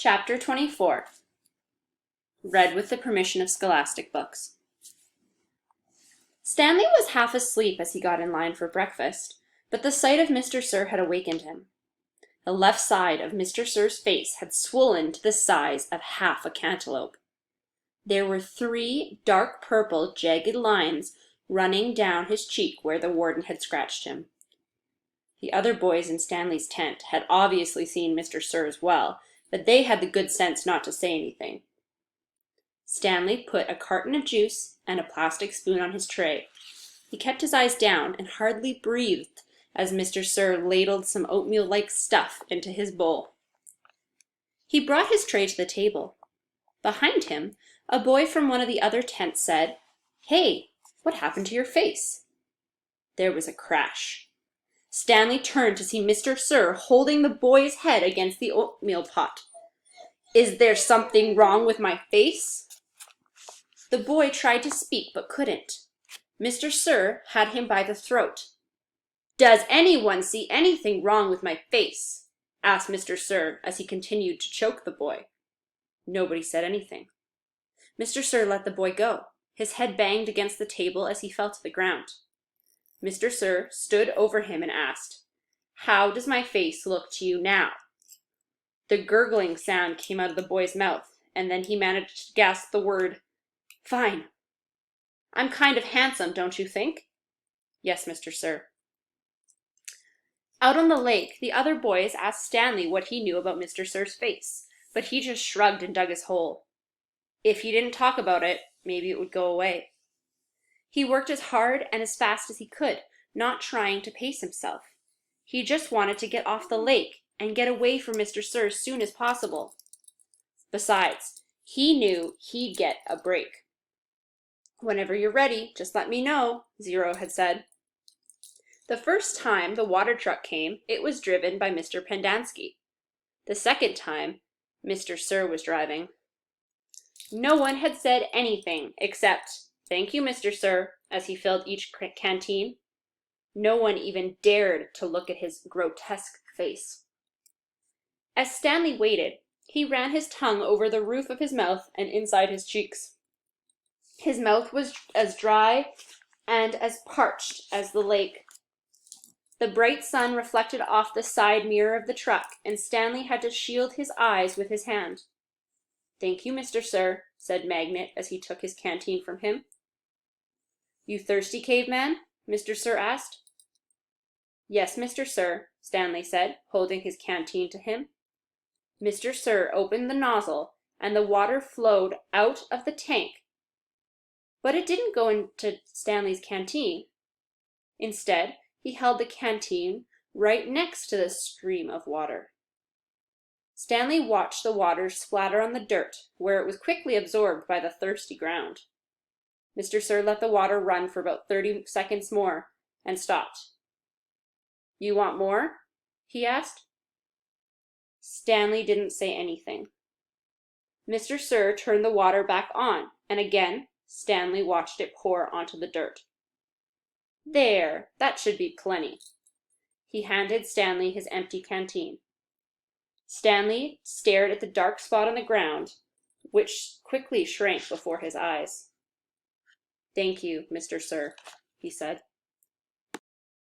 Chapter 24. Read with the permission of Scholastic Books. Stanley was half asleep as he got in line for breakfast, but the sight of Mr. Sir had awakened him. The left side of Mr. Sir's face had swollen to the size of half a cantaloupe. There were 3 dark purple, jagged lines running down his cheek where the warden had scratched him. The other boys in Stanley's tent had obviously seen Mr. Sir as well, but they had the good sense not to say anything. Stanley put a carton of juice and a plastic spoon on his tray. He kept his eyes down and hardly breathed as Mr. Sir ladled some oatmeal-like stuff into his bowl. He brought his tray to the table. Behind him, a boy from one of the other tents said, "Hey, what happened to your face?" There was a crash. Stanley turned to see Mr. Sir holding the boy's head against the oatmeal pot. "Is there something wrong with my face?" The boy tried to speak but couldn't. Mr. Sir had him by the throat. "Does anyone see anything wrong with my face?" asked Mr. Sir as he continued to choke the boy. Nobody said anything. Mr. Sir let the boy go. His head banged against the table as he fell to the ground. Mr. Sir stood over him and asked, "How does my face look to you now?" The gurgling sound came out of the boy's mouth, and then he managed to gasp the word, "Fine." "I'm kind of handsome, don't you think?" "Yes, Mr. Sir." Out on the lake, the other boys asked Stanley what he knew about Mr. Sir's face, but he just shrugged and dug his hole. If he didn't talk about it, maybe it would go away. He worked as hard and as fast as he could, not trying to pace himself. He just wanted to get off the lake and get away from Mr. Sir as soon as possible. Besides, he knew he'd get a break. "Whenever you're ready, just let me know," Zero had said. The first time the water truck came, it was driven by Mr. Pendanski. The second time, Mr. Sir was driving. No one had said anything except, "Thank you, Mr. Sir," as he filled each canteen. No one even dared to look at his grotesque face. As Stanley waited, he ran his tongue over the roof of his mouth and inside his cheeks. His mouth was as dry and as parched as the lake. The bright sun reflected off the side mirror of the truck, and Stanley had to shield his eyes with his hand. "Thank you, Mr. Sir," said Magnet as he took his canteen from him. "You thirsty, caveman?" Mr. Sir asked. "Yes, Mr. Sir," Stanley said, holding his canteen to him. Mr. Sir opened the nozzle, and the water flowed out of the tank. But it didn't go into Stanley's canteen. Instead, he held the canteen right next to the stream of water. Stanley watched the water splatter on the dirt, where it was quickly absorbed by the thirsty ground. Mr. Sir let the water run for about 30 seconds more and stopped. "You want more?" he asked. Stanley didn't say anything. Mr. Sir turned the water back on, and again Stanley watched it pour onto the dirt. "There, that should be plenty." He handed Stanley his empty canteen. Stanley stared at the dark spot on the ground, which quickly shrank before his eyes. "Thank you, Mr. Sir," he said.